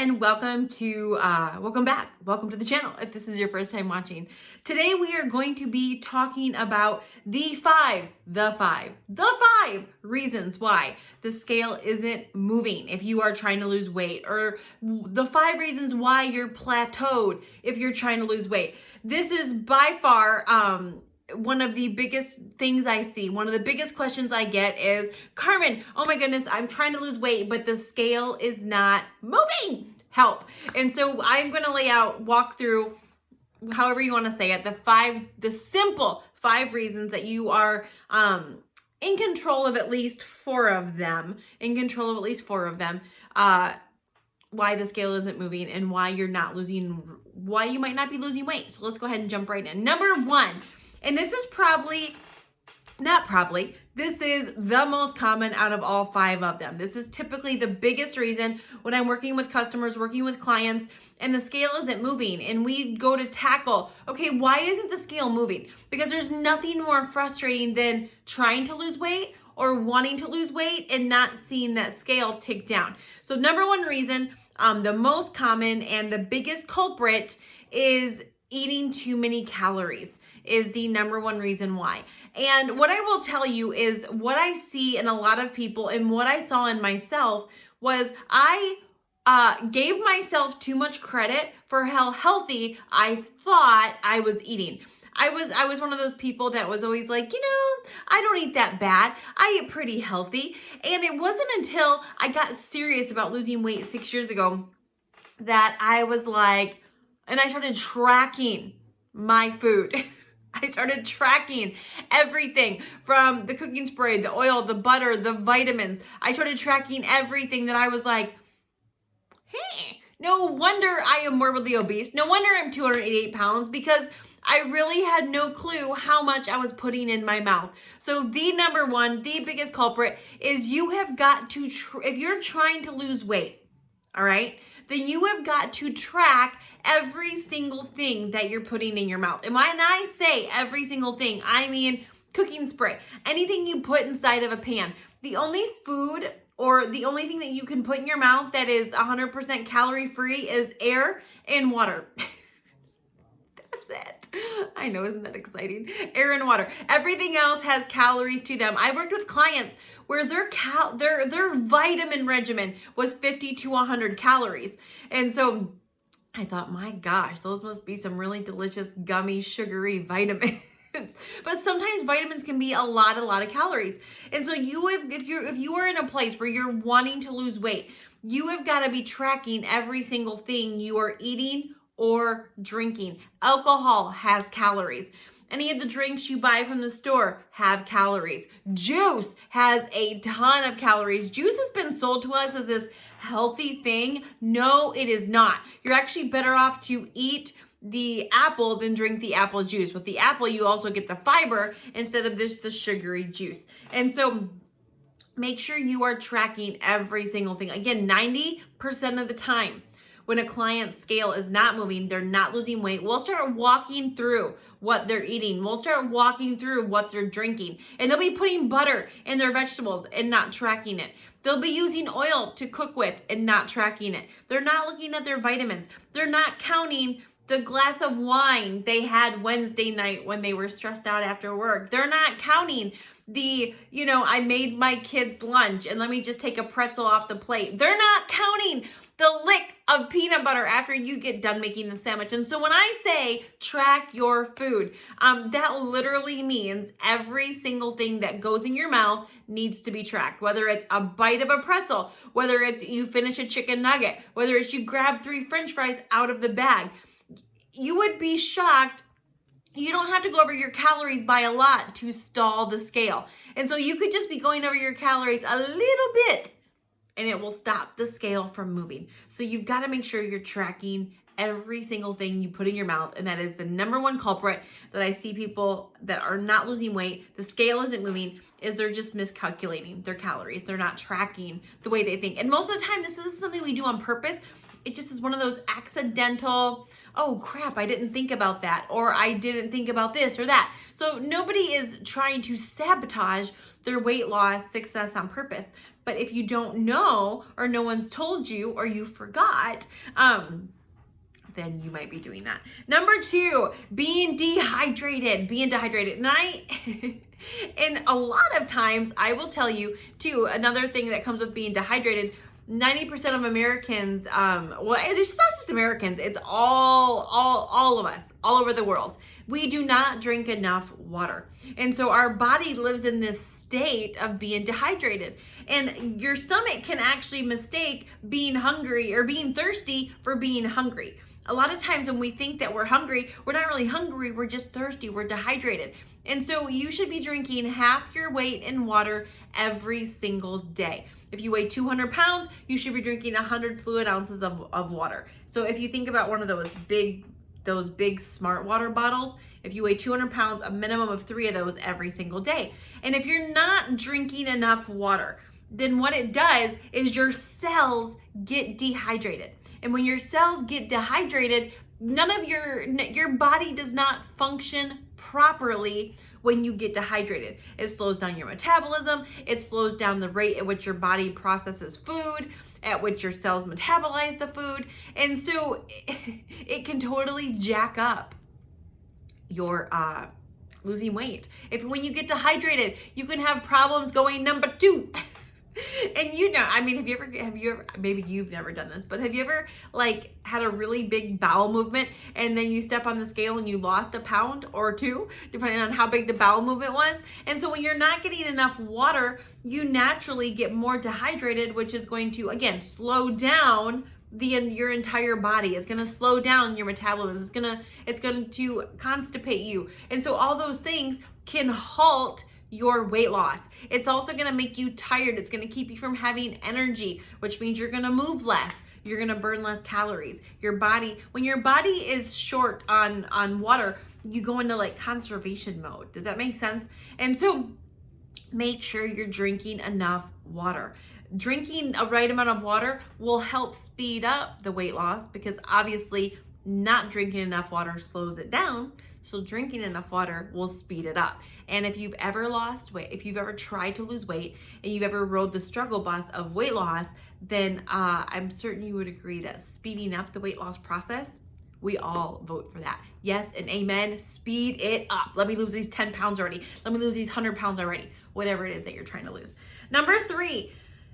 and welcome back. Welcome to the channel if this is your first time watching. Today we are going to be talking about the five reasons why the scale isn't moving if you are trying to lose weight, or the 5 reasons why you're plateaued if you're trying to lose weight. This is by far one of the biggest things I see. One of the biggest questions I get is, Carmen, oh my goodness, I'm trying to lose weight, but the scale is not moving. Help. And so I'm going to walk through, however you want to say it, the simple 5 reasons that you are in control of at least 4 of them, why the scale isn't moving and why you might not be losing weight. So let's go ahead and jump right in. Number 1, and this is this is the most common out of all 5 of them. This is typically the biggest reason when I'm working with customers, working with clients, and the scale isn't moving, and we go to tackle, okay, why isn't the scale moving? Because there's nothing more frustrating than trying to lose weight or wanting to lose weight and not seeing that scale tick down. So number 1 reason, the most common and the biggest culprit is eating too many calories. Is the number 1 reason why. And what I will tell you is what I see in a lot of people and what I saw in myself was I gave myself too much credit for how healthy I thought I was eating. I was one of those people that was always like, I don't eat that bad. I eat pretty healthy. And it wasn't until I got serious about losing weight 6 years ago that I was like, and I started tracking my food. I started tracking everything from the cooking spray, the oil, the butter, the vitamins. I started tracking everything that I was like, hey, no wonder I am morbidly obese. No wonder I'm 288 pounds, because I really had no clue how much I was putting in my mouth. So the number 1, the biggest culprit is you have got to, if you're trying to lose weight, all right, then you have got to track every single thing that you're putting in your mouth. And when I say every single thing, I mean cooking spray, anything you put inside of a pan. The only food or the only thing that you can put in your mouth that is 100% calorie free is air and water. That's it. I know, isn't that exciting? Air and water. Everything else has calories to them. I worked with clients where their vitamin regimen was 50 to 100 calories. And so I thought, my gosh, those must be some really delicious, gummy, sugary vitamins. But sometimes vitamins can be a lot of calories. And so if you are in a place where you're wanting to lose weight, you have got to be tracking every single thing you are eating or drinking. Alcohol has calories. Any of the drinks you buy from the store have calories. Juice has a ton of calories. Juice has been sold to us as this healthy thing. No, it is not. You're actually better off to eat the apple than drink the apple juice. With the apple, you also get the fiber instead of the sugary juice. And so make sure you are tracking every single thing. Again, 90% of the time, when a client's scale is not moving, they're not losing weight, we'll start walking through what they're eating. We'll start walking through what they're drinking. And they'll be putting butter in their vegetables and not tracking it. They'll be using oil to cook with and not tracking it. They're not looking at their vitamins. They're not counting the glass of wine they had Wednesday night when they were stressed out after work. They're not counting I made my kids lunch and let me just take a pretzel off the plate. They're not counting the lick of peanut butter after you get done making the sandwich. And so when I say track your food, that literally means every single thing that goes in your mouth needs to be tracked. Whether it's a bite of a pretzel, whether it's you finish a chicken nugget, whether it's you grab 3 French fries out of the bag. You would be shocked. You don't have to go over your calories by a lot to stall the scale. And so you could just be going over your calories a little bit and it will stop the scale from moving. So you've got to make sure you're tracking every single thing you put in your mouth. And that is the number 1 culprit that I see people that are not losing weight, the scale isn't moving, is they're just miscalculating their calories. They're not tracking the way they think. And most of the time, this isn't something we do on purpose. It just is one of those accidental, oh crap, I didn't think about that, or I didn't think about this or that. So nobody is trying to sabotage their weight loss success on purpose. But if you don't know, or no one's told you, or you forgot, then you might be doing that. Number 2, being dehydrated. And and a lot of times I will tell you too, another thing that comes with being dehydrated, 90% of Americans, well, it's not just Americans, it's all of us, all over the world. We do not drink enough water. And so our body lives in this state of being dehydrated. And your stomach can actually mistake being hungry or being thirsty for being hungry. A lot of times when we think that we're hungry, we're not really hungry, we're just thirsty, we're dehydrated. And so you should be drinking half your weight in water every single day. If you weigh 200 pounds, you should be drinking 100 fluid ounces of water. So if you think about one of those big smart water bottles, if you weigh 200 pounds, a minimum of 3 of those every single day. And if you're not drinking enough water, then what it does is your cells get dehydrated. And when your cells get dehydrated, none of your body does not function properly when you get dehydrated. It slows down your metabolism. It slows down the rate at which your body processes food, at which your cells metabolize the food. And so it can totally jack up your losing weight. When you get dehydrated, you can have problems going number 2. And I mean, have you ever, maybe you've never done this, but have you ever like had a really big bowel movement and then you step on the scale and you lost a pound or 2, depending on how big the bowel movement was? And so when you're not getting enough water, you naturally get more dehydrated, which is going to, again, slow down your entire body. It's going to slow down your metabolism. It's going to constipate you. And so all those things can halt your weight loss. It's also going to make you tired. It's going to keep you from having energy, which means you're going to move less. You're going to burn less calories. When your body is short on water, you go into like conservation mode. Does that make sense? And so make sure you're drinking enough water. Drinking a right amount of water will help speed up the weight loss, because obviously not drinking enough water slows it down. So drinking enough water will speed it up. And if you've ever lost weight, if you've ever tried to lose weight and you've ever rode the struggle bus of weight loss, then I'm certain you would agree that speeding up the weight loss process, we all vote for that. Yes and amen. Speed it up. Let me lose these 10 pounds already. Let me lose these 100 pounds already. Whatever it is that you're trying to lose. Number 3,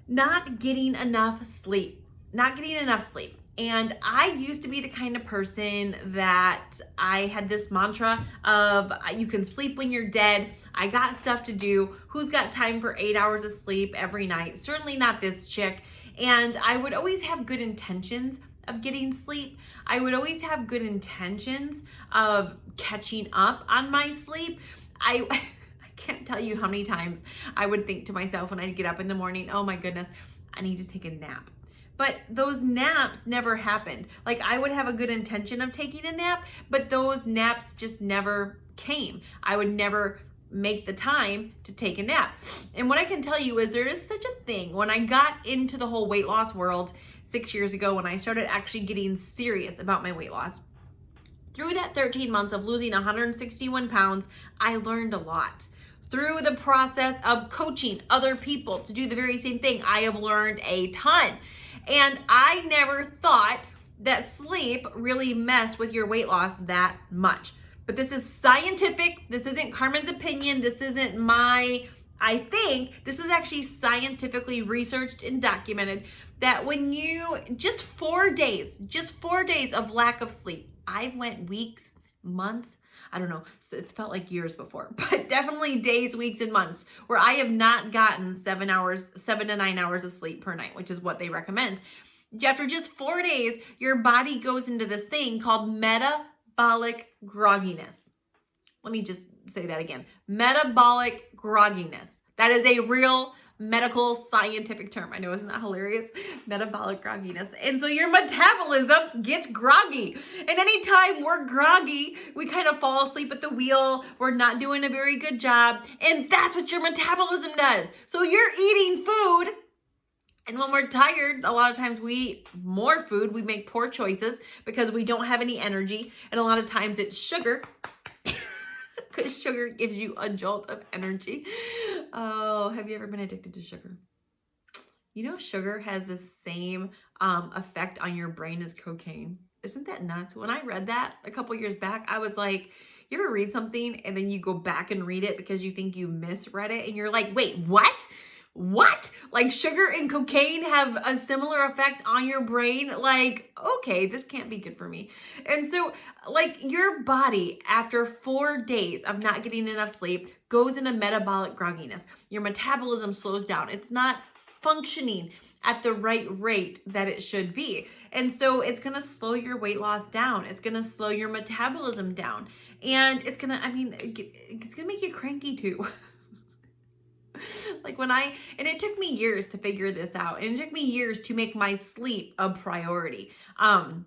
not getting enough sleep. Not getting enough sleep. And I used to be the kind of person that I had this mantra of you can sleep when you're dead. I got stuff to do. Who's got time for 8 hours of sleep every night? Certainly not this chick. And I would always have good intentions of getting sleep. I would always have good intentions of catching up on my sleep. I can't tell you how many times I would think to myself when I'd get up in the morning, oh my goodness, I need to take a nap. But those naps never happened. Like, I would have a good intention of taking a nap, but those naps just never came. I would never make the time to take a nap. And what I can tell you is there is such a thing. When I got into the whole weight loss world 6 years ago, when I started actually getting serious about my weight loss, through that 13 months of losing 161 pounds, I learned a lot. Through the process of coaching other people to do the very same thing, I have learned a ton. And I never thought that sleep really messed with your weight loss that much. But this is scientific. This isn't Carmen's opinion. This isn't I think this is actually scientifically researched and documented that when you, just 4 days of lack of sleep, I've went weeks, months, I don't know, so it's felt like years before, but definitely days, weeks, and months where I have not gotten 7 to 9 hours of sleep per night, which is what they recommend. After just 4 days, your body goes into this thing called metabolic grogginess. Let me just say that again. Metabolic grogginess. That is a real medical scientific term. I know, isn't that hilarious? Metabolic grogginess. And so your metabolism gets groggy. And anytime we're groggy, we kind of fall asleep at the wheel. We're not doing a very good job. And that's what your metabolism does. So you're eating food. And when we're tired, a lot of times we eat more food. We make poor choices because we don't have any energy. And a lot of times it's sugar. Because sugar gives you a jolt of energy. Oh, have you ever been addicted to sugar? You know, sugar has the same effect on your brain as cocaine. Isn't that nuts? When I read that a couple years back, I was like, you ever read something and then you go back and read it because you think you misread it and you're like, wait, what? What? Like sugar and cocaine have a similar effect on your brain? Like, okay, this can't be good for me. And so, like, your body, after 4 days of not getting enough sleep, goes into metabolic grogginess. Your metabolism slows down. It's not functioning at the right rate that it should be. And so it's going to slow your weight loss down. It's going to slow your metabolism down. And it's going to, it's going to make you cranky too. Like and it took me years to figure this out. And it took me years to make my sleep a priority. And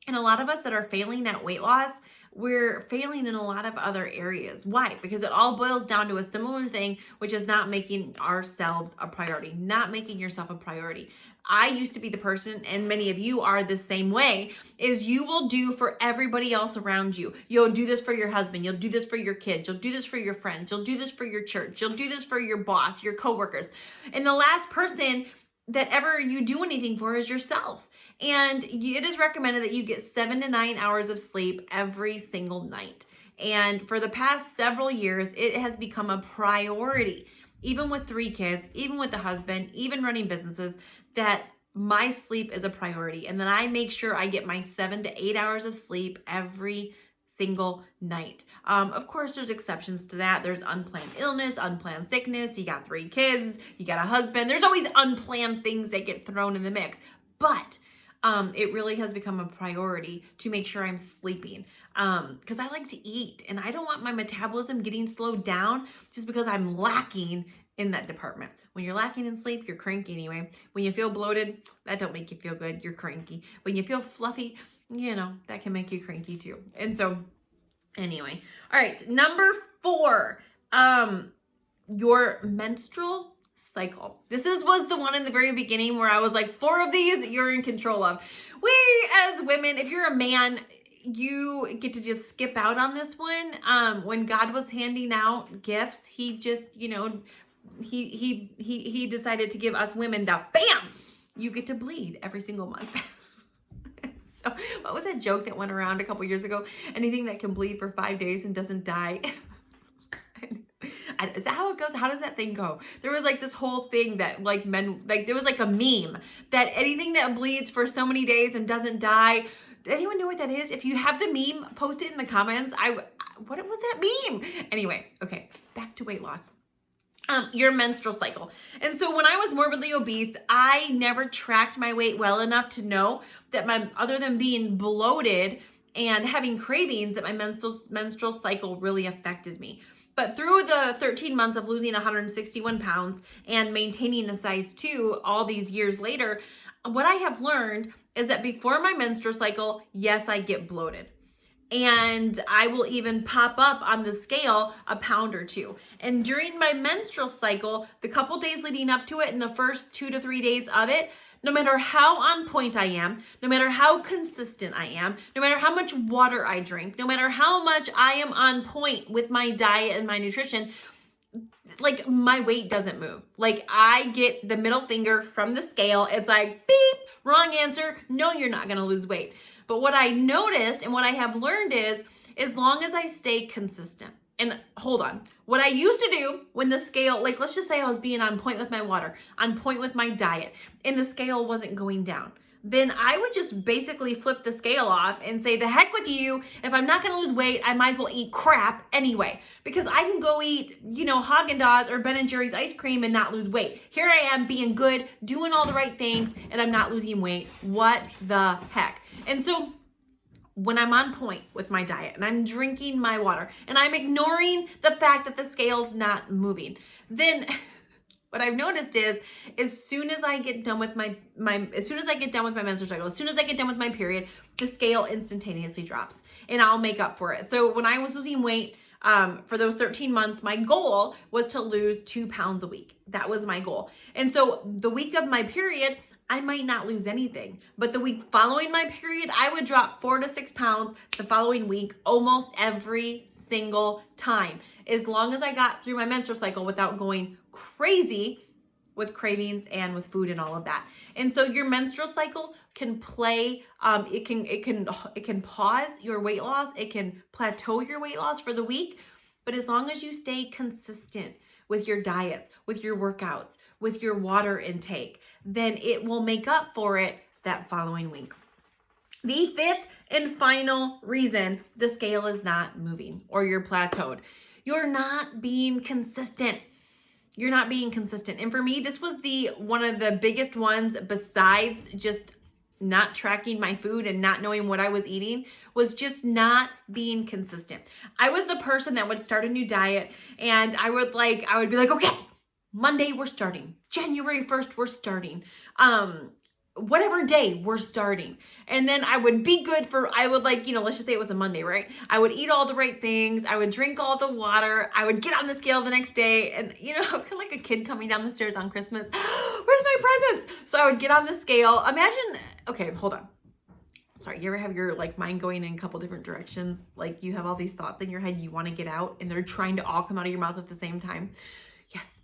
a lot of us that are failing at weight loss, we're failing in a lot of other areas. Why? Because it all boils down to a similar thing, which is not making ourselves a priority, not making yourself a priority. I used to be the person, and many of you are the same way, is you will do for everybody else around you. You'll do this for your husband. You'll do this for your kids. You'll do this for your friends. You'll do this for your church. You'll do this for your boss, your coworkers. And the last person that ever you do anything for is yourself. And it is recommended that you get 7 to 9 hours of sleep every single night. And for the past several years, it has become a priority, even with 3 kids, even with the husband, even running businesses, that my sleep is a priority. And then I make sure I get my 7 to 8 hours of sleep every single night. Of course, there's exceptions to that. There's unplanned illness, unplanned sickness. You got 3 kids, you got a husband. There's always unplanned things that get thrown in the mix. But it really has become a priority to make sure I'm sleeping because I like to eat and I don't want my metabolism getting slowed down just because I'm lacking in that department. When you're lacking in sleep, you're cranky anyway. When you feel bloated, that don't make you feel good. You're cranky. When you feel fluffy, you know, that can make you cranky too. And so anyway, all right, number 4, your menstrual cycle. This was the one in the very beginning where I was like, 4 of these you're in control of. We as women, if you're a man, you get to just skip out on this one. When God was handing out gifts, he just, you know, he decided to give us women the bam, you get to bleed every single month. So what was that joke that went around a couple years ago? Anything that can bleed for 5 days and doesn't die. Is that how it goes? How does that thing go? There was like this whole thing that like men, like there was like a meme that anything that bleeds for so many days and doesn't die. Does anyone know what that is? If you have the meme, post it in the comments. What was that meme? Anyway, okay, back to weight loss. Your menstrual cycle. And so when I was morbidly obese, I never tracked my weight well enough to know that other than being bloated and having cravings, that my menstrual cycle really affected me. But through the 13 months of losing 161 pounds and maintaining a size 2 all these years later, what I have learned is that before my menstrual cycle, yes, I get bloated. And I will even pop up on the scale a pound or 2. And during my menstrual cycle, the couple days leading up to it and the first 2 to 3 days of it, no matter how on point I am, no matter how consistent I am, no matter how much water I drink, no matter how much I am on point with my diet and my nutrition, like my weight doesn't move. Like I get the middle finger from the scale. It's like, beep, wrong answer. No, you're not going to lose weight. But what I noticed and what I have learned is, as long as I stay consistent, and hold on, what I used to do when the scale, like let's just say I was being on point with my water, on point with my diet, and the scale wasn't going down, then I would just basically flip the scale off and say, the heck with you. If I'm not going to lose weight, I might as well eat crap anyway, because I can go eat, you know, Haagen-Dazs or Ben & Jerry's ice cream and not lose weight. Here I am being good, doing all the right things, and I'm not losing weight. What the heck? And so when I'm on point with my diet and I'm drinking my water and I'm ignoring the fact that the scale's not moving, then what I've noticed is, as soon as I get done with my menstrual cycle, as soon as I get done with my period, the scale instantaneously drops and I'll make up for it. So when I was losing weight, for those 13 months, my goal was to lose 2 pounds a week. That was my goal. And so the week of my period, I might not lose anything, but the week following my period, I would drop 4 to 6 pounds the following week, almost every single time. As long as I got through my menstrual cycle without going crazy, with cravings and with food and all of that. And so your menstrual cycle can play, it can pause your weight loss, it can plateau your weight loss for the week, but as long as you stay consistent with your diets, with your workouts, with your water intake, then it will make up for it that following week. The fifth and final reason the scale is not moving or you're plateaued, you're not being consistent. You're not being consistent. And for me, this was one of the biggest ones besides just not tracking my food and not knowing what I was eating, was just not being consistent. I was the person that would start a new diet and I would be like, okay, Monday we're starting. January 1st we're starting. Whatever day we're starting. And then I would be good let's just say it was a Monday, right? I would eat all the right things. I would drink all the water. I would get on the scale the next day. And, I was kind of like a kid coming down the stairs on Christmas. Where's my presents? So I would get on the scale. Imagine, okay, hold on. Sorry, you ever have your mind going in a couple different directions? Like you have all these thoughts in your head you want to get out and they're trying to all come out of your mouth at the same time. Yes.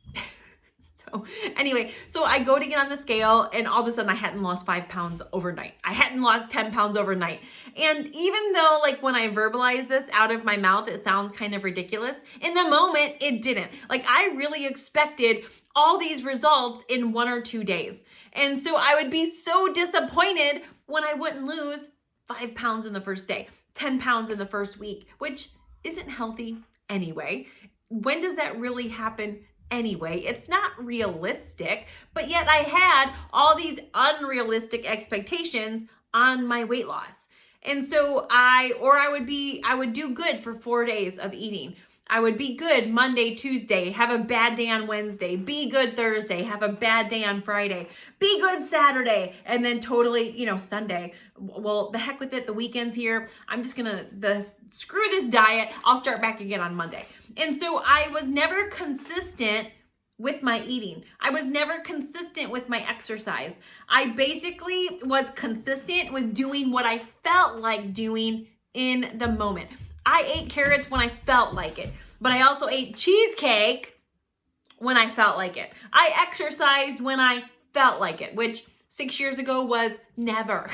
So anyway, so I go to get on the scale and all of a sudden I hadn't lost 5 pounds overnight. I hadn't lost 10 pounds overnight. And even though when I verbalize this out of my mouth, it sounds kind of ridiculous, in the moment, it didn't. I really expected all these results in 1 or 2 days. And so I would be so disappointed when I wouldn't lose 5 pounds in the first day, 10 pounds in the first week, which isn't healthy anyway. When does that really happen anyway? It's not realistic, but yet I had all these unrealistic expectations on my weight loss. And so I would do good for 4 days of eating. I would be good Monday, Tuesday, have a bad day on Wednesday, be good Thursday, have a bad day on Friday, be good Saturday, and then totally, Sunday. Well, the heck with it, the weekend's here. I'm just screw this diet. I'll start back again on Monday. And so I was never consistent with my eating. I was never consistent with my exercise. I basically was consistent with doing what I felt like doing in the moment. I ate carrots when I felt like it, but I also ate cheesecake when I felt like it. I exercised when I felt like it, which 6 years ago was never,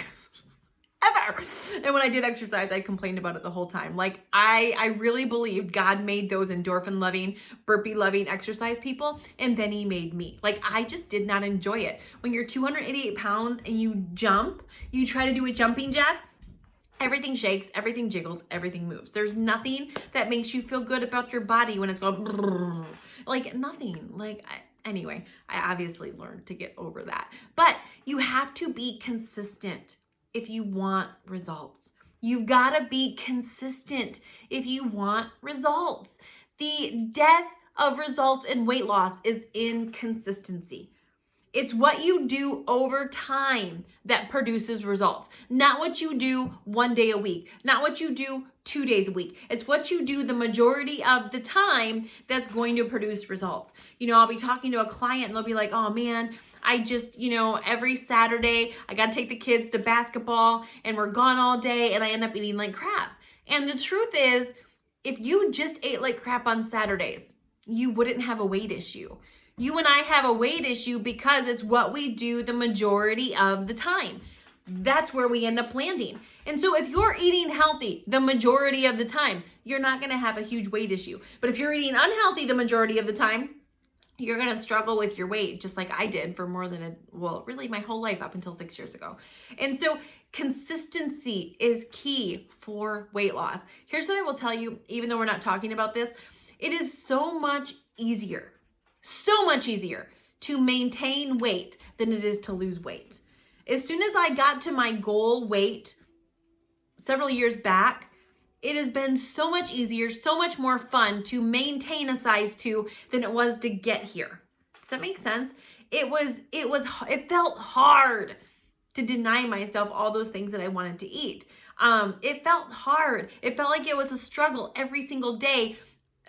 ever. And when I did exercise, I complained about it the whole time. I really believed God made those endorphin loving, burpee loving exercise people, and then he made me. I just did not enjoy it. When you're 288 pounds and you try to do a jumping jack, everything shakes, everything jiggles, everything moves. There's nothing that makes you feel good about your body when it's going nothing. Anyway, I obviously learned to get over that. But you have to be consistent if you want results. You've got to be consistent if you want results. The death of results in weight loss is inconsistency. It's what you do over time that produces results, not what you do 1 day a week, not what you do 2 days a week. It's what you do the majority of the time that's going to produce results. I'll be talking to a client and they'll be like, oh man, I just, every Saturday I got to take the kids to basketball and we're gone all day and I end up eating like crap. And the truth is, if you just ate like crap on Saturdays, you wouldn't have a weight issue. You and I have a weight issue because it's what we do the majority of the time. That's where we end up landing. And so if you're eating healthy the majority of the time, you're not going to have a huge weight issue. But if you're eating unhealthy the majority of the time, you're going to struggle with your weight, just like I did for really my whole life up until 6 years ago. And so consistency is key for weight loss. Here's what I will tell you, even though we're not talking about this, it is so much easier to maintain weight than it is to lose weight. As soon as I got to my goal weight several years back, it has been so much easier, so much more fun to maintain a size 2 than it was to get here. Does that make sense? It felt hard to deny myself all those things that I wanted to eat. It felt hard. It felt like it was a struggle every single day.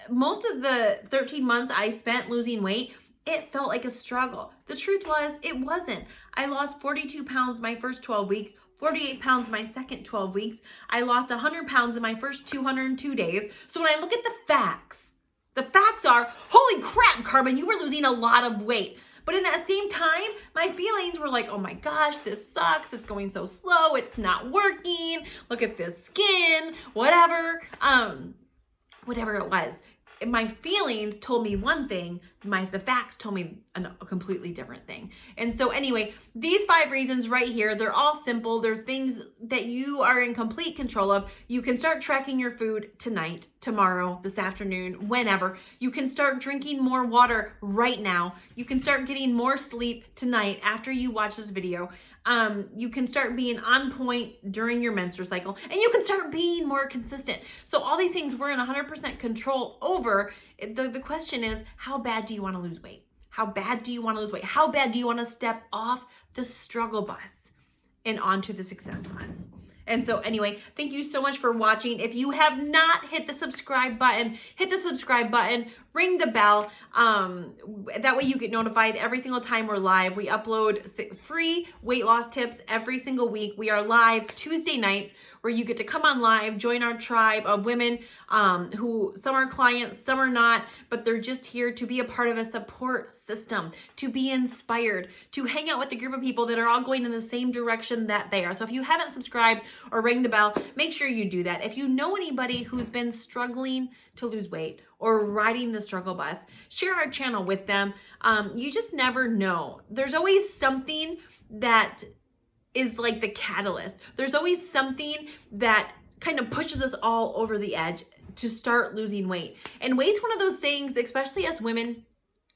Most of the 13 months I spent losing weight, it felt like a struggle. The truth was, it wasn't. I lost 42 pounds my first 12 weeks, 48 pounds my second 12 weeks. I lost 100 pounds in my first 202 days. So when I look at the facts are, holy crap, Carmen, you were losing a lot of weight. But in that same time, my feelings were like, oh my gosh, this sucks. It's going so slow. It's not working. Look at this skin, whatever. Whatever it was. My feelings told me one thing, the facts told me a completely different thing. And so anyway, these 5 reasons right here, they're all simple. They're things that you are in complete control of. You can start tracking your food tonight, tomorrow, this afternoon, whenever. You can start drinking more water right now. You can start getting more sleep tonight after you watch this video. You can start being on point during your menstrual cycle, and you can start being more consistent. So all these things we're in 100% control over. The question is, how bad do you want to lose weight? How bad do you want to lose weight? How bad do you want to step off the struggle bus and onto the success bus? And so anyway, thank you so much for watching. If you have not hit the subscribe button, hit the subscribe button, ring the bell. That way you get notified every single time we're live. We upload free weight loss tips every single week. We are live Tuesday nights where you get to come on live, join our tribe of women who some are clients, some are not, but they're just here to be a part of a support system, to be inspired, to hang out with a group of people that are all going in the same direction that they are. So if you haven't subscribed or ring the bell, make sure you do that. If you know anybody who's been struggling to lose weight or riding the struggle bus, share our channel with them. You just never know. There's always something that is like the catalyst. There's always something that kind of pushes us all over the edge to start losing weight. And weight's one of those things, especially as women,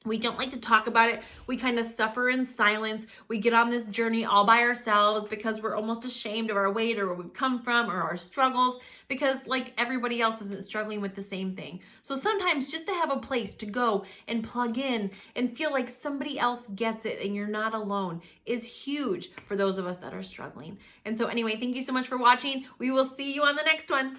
we don't like to talk about it. We kind of suffer in silence. We get on this journey all by ourselves because we're almost ashamed of our weight or where we've come from or our struggles, because like everybody else isn't struggling with the same thing. So sometimes just to have a place to go and plug in and feel like somebody else gets it and you're not alone is huge for those of us that are struggling. And so anyway, thank you so much for watching. We will see you on the next one.